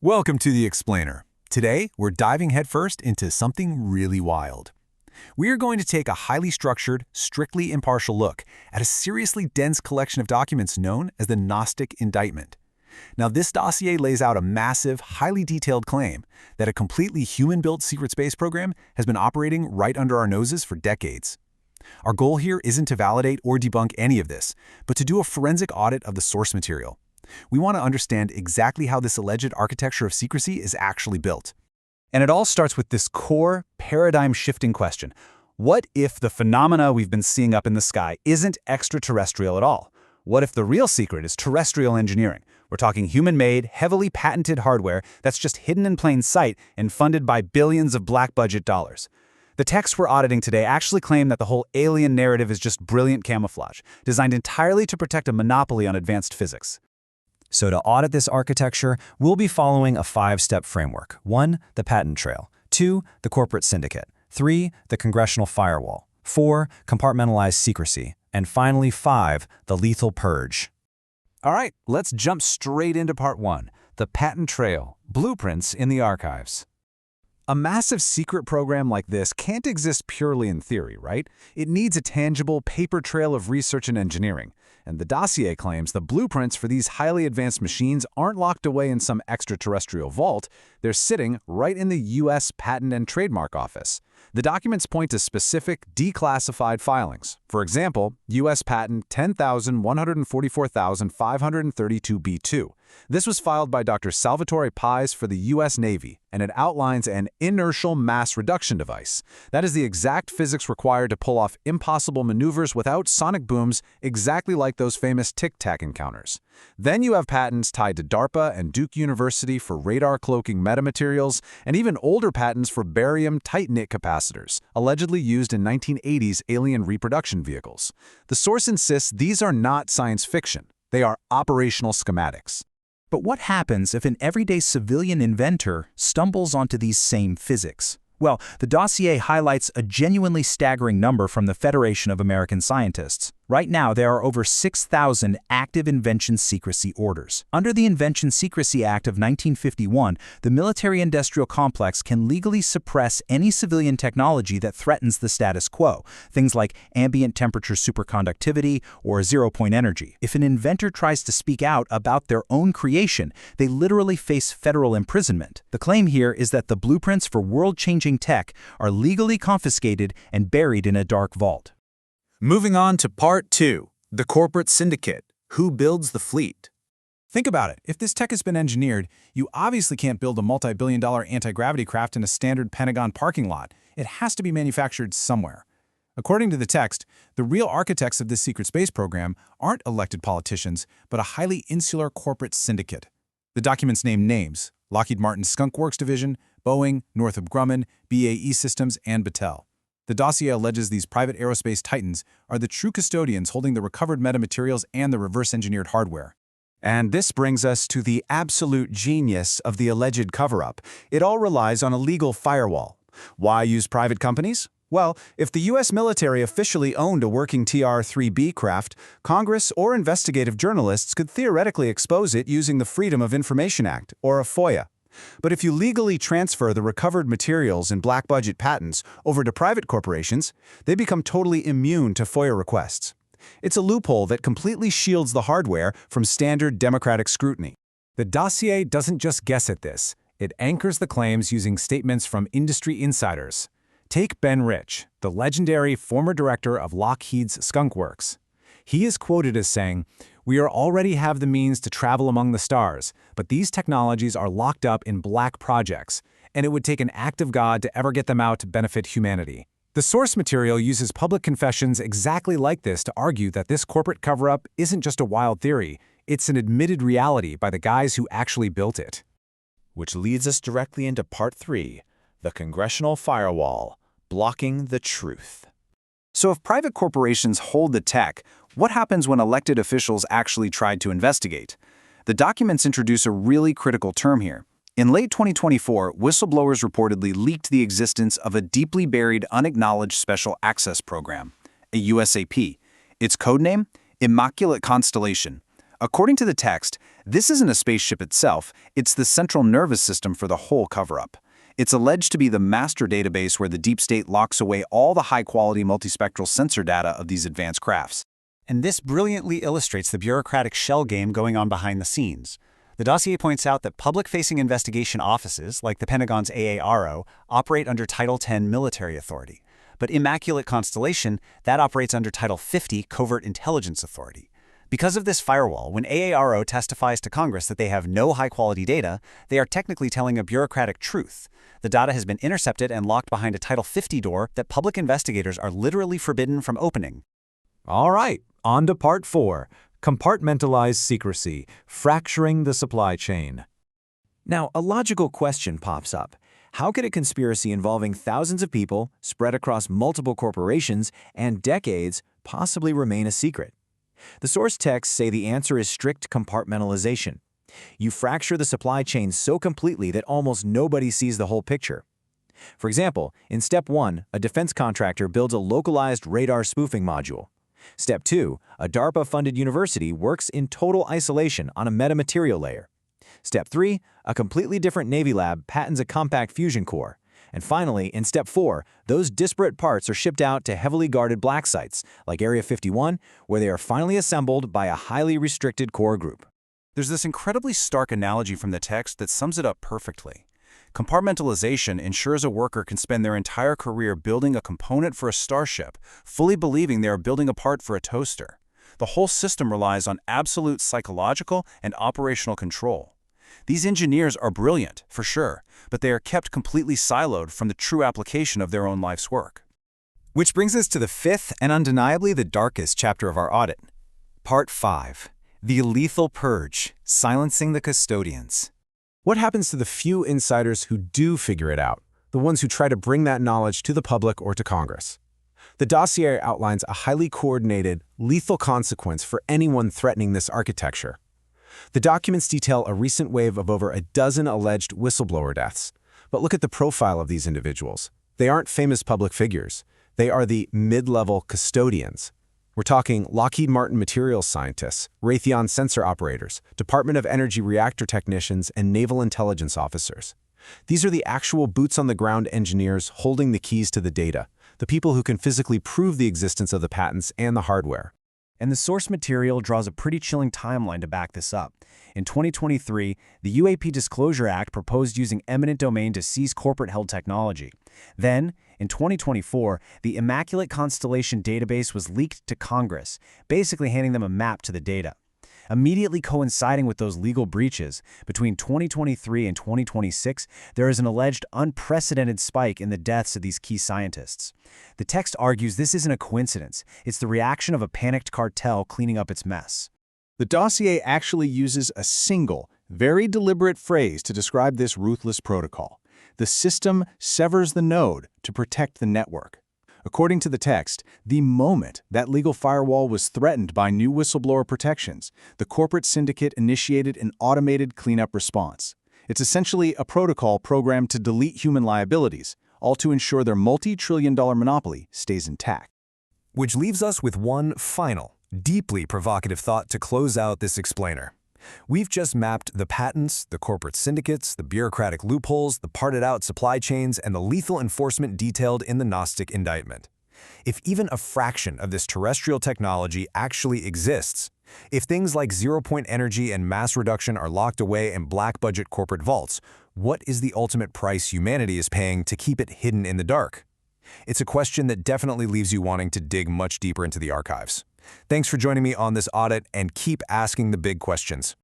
Welcome to The Explainer. Today, we're diving headfirst into something really wild. We are going to take a highly structured, strictly impartial look at a seriously dense collection of documents known as the Gnostic Indictment. Now, this dossier lays out a massive, highly detailed claim that a completely human-built secret space program has been operating right under our noses for decades. Our goal here isn't to validate or debunk any of this, but to do a forensic audit of the source material. We want to understand exactly how this alleged architecture of secrecy is actually built. And it all starts with this core, paradigm-shifting question. What if the phenomena we've been seeing up in the sky isn't extraterrestrial at all? What if the real secret is terrestrial engineering? We're talking human-made, heavily patented hardware that's just hidden in plain sight and funded by billions of black-budget dollars. The texts we're auditing today actually claim that the whole alien narrative is just brilliant camouflage, designed entirely to protect a monopoly on advanced physics. So to audit this architecture, we'll be following a 5-step framework. 1, the patent trail. 2, the corporate syndicate. 3, the Congressional firewall. 4, compartmentalized secrecy. And finally, 5, the lethal purge. All right, let's jump straight into part 1, the patent trail, blueprints in the archives. A massive secret program like this can't exist purely in theory, right? It needs a tangible paper trail of research and engineering. And the dossier claims the blueprints for these highly advanced machines aren't locked away in some extraterrestrial vault. They're sitting right in the U.S. Patent and Trademark Office. The documents point to specific declassified filings. For example, U.S. Patent 10,144,532b2. This was filed by Dr. Salvatore Pais for the U.S. Navy, and it outlines an inertial mass reduction device. That is the exact physics required to pull off impossible maneuvers without sonic booms, exactly like those famous tic-tac encounters. Then you have patents tied to DARPA and Duke University for radar-cloaking metamaterials, and even older patents for barium tight-knit capacitors, allegedly used in 1980s alien reproduction vehicles. The source insists these are not science fiction. They are operational schematics. But what happens if an everyday civilian inventor stumbles onto these same physics? Well, the dossier highlights a genuinely staggering number from the Federation of American Scientists. Right now, there are over 6,000 active invention secrecy orders. Under the Invention Secrecy Act of 1951, the military-industrial complex can legally suppress any civilian technology that threatens the status quo, things like ambient temperature superconductivity or zero-point energy. If an inventor tries to speak out about their own creation, they literally face federal imprisonment. The claim here is that the blueprints for world-changing tech are legally confiscated and buried in a dark vault. Moving on to Part 2, the corporate syndicate. Who builds the fleet? Think about it. If this tech has been engineered, you obviously can't build a multi-billion-dollar anti-gravity craft in a standard Pentagon parking lot. It has to be manufactured somewhere. According to the text, the real architects of this secret space program aren't elected politicians, but a highly insular corporate syndicate. The documents name names: Lockheed Martin's Skunk Works division, Boeing, Northrop Grumman, BAE Systems, and Battelle. The dossier alleges these private aerospace titans are the true custodians holding the recovered metamaterials and the reverse-engineered hardware. And this brings us to the absolute genius of the alleged cover-up. It all relies on a legal firewall. Why use private companies? Well, if the U.S. military officially owned a working TR-3B craft, Congress or investigative journalists could theoretically expose it using the Freedom of Information Act, or a FOIA. But if you legally transfer the recovered materials and black-budget patents over to private corporations, they become totally immune to FOIA requests. It's a loophole that completely shields the hardware from standard democratic scrutiny. The dossier doesn't just guess at this. It anchors the claims using statements from industry insiders. Take Ben Rich, the legendary former director of Lockheed's Skunk Works. He is quoted as saying, "We already have the means to travel among the stars, but these technologies are locked up in black projects, and it would take an act of God to ever get them out to benefit humanity." The source material uses public confessions exactly like this to argue that this corporate cover-up isn't just a wild theory, it's an admitted reality by the guys who actually built it. Which leads us directly into Part 3, the Congressional firewall, blocking the truth. So if private corporations hold the tech, what happens when elected officials actually tried to investigate? The documents introduce a really critical term here. In late 2024, whistleblowers reportedly leaked the existence of a deeply buried, unacknowledged special access program, a USAP. Its codename? Immaculate Constellation. According to the text, this isn't a spaceship itself, it's the central nervous system for the whole cover-up. It's alleged to be the master database where the deep state locks away all the high-quality multispectral sensor data of these advanced crafts. And this brilliantly illustrates the bureaucratic shell game going on behind the scenes. The dossier points out that public-facing investigation offices, like the Pentagon's AARO, operate under Title 10 military authority. But Immaculate Constellation, that operates under Title 50 covert intelligence authority. Because of this firewall, when AARO testifies to Congress that they have no high-quality data, they are technically telling a bureaucratic truth. The data has been intercepted and locked behind a Title 50 door that public investigators are literally forbidden from opening. All right, on to Part 4. Compartmentalized secrecy, fracturing the supply chain. Now, a logical question pops up. How could a conspiracy involving thousands of people, spread across multiple corporations, and decades possibly remain a secret? The source texts say the answer is strict compartmentalization. You fracture the supply chain so completely that almost nobody sees the whole picture. For example, in Step 1, a defense contractor builds a localized radar spoofing module. Step 2, a DARPA-funded university works in total isolation on a metamaterial layer. Step 3, a completely different Navy lab patents a compact fusion core. And finally, in Step 4, those disparate parts are shipped out to heavily guarded black sites, like Area 51, where they are finally assembled by a highly restricted core group. There's this incredibly stark analogy from the text that sums it up perfectly. Compartmentalization ensures a worker can spend their entire career building a component for a starship, fully believing they are building a part for a toaster. The whole system relies on absolute psychological and operational control. These engineers are brilliant, for sure, but they are kept completely siloed from the true application of their own life's work. Which brings us to the fifth and undeniably the darkest chapter of our audit. Part 5. The Lethal Purge, Silencing the Custodians. What happens to the few insiders who do figure it out, the ones who try to bring that knowledge to the public or to Congress? The dossier outlines a highly coordinated, lethal consequence for anyone threatening this architecture. The documents detail a recent wave of over a dozen alleged whistleblower deaths. But look at the profile of these individuals. They aren't famous public figures. They are the mid-level custodians. We're talking Lockheed Martin materials scientists, Raytheon sensor operators, Department of Energy reactor technicians, and naval intelligence officers. These are the actual boots-on-the-ground engineers holding the keys to the data, the people who can physically prove the existence of the patents and the hardware. And the source material draws a pretty chilling timeline to back this up. In 2023, the UAP Disclosure Act proposed using eminent domain to seize corporate-held technology. Then, in 2024, the Immaculate Constellation database was leaked to Congress, basically handing them a map to the data. Immediately coinciding with those legal breaches, between 2023 and 2026, there is an alleged unprecedented spike in the deaths of these key scientists. The text argues this isn't a coincidence, it's the reaction of a panicked cartel cleaning up its mess. The dossier actually uses a single, very deliberate phrase to describe this ruthless protocol. The system severs the node to protect the network. According to the text, the moment that legal firewall was threatened by new whistleblower protections, the corporate syndicate initiated an automated cleanup response. It's essentially a protocol programmed to delete human liabilities, all to ensure their multi-trillion-dollar monopoly stays intact. Which leaves us with one final, deeply provocative thought to close out this explainer. We've just mapped the patents, the corporate syndicates, the bureaucratic loopholes, the parted-out supply chains, and the lethal enforcement detailed in the Gnostic indictment. If even a fraction of this terrestrial technology actually exists, if things like zero-point energy and mass reduction are locked away in black-budget corporate vaults, what is the ultimate price humanity is paying to keep it hidden in the dark? It's a question that definitely leaves you wanting to dig much deeper into the archives. Thanks for joining me on this audit, and keep asking the big questions.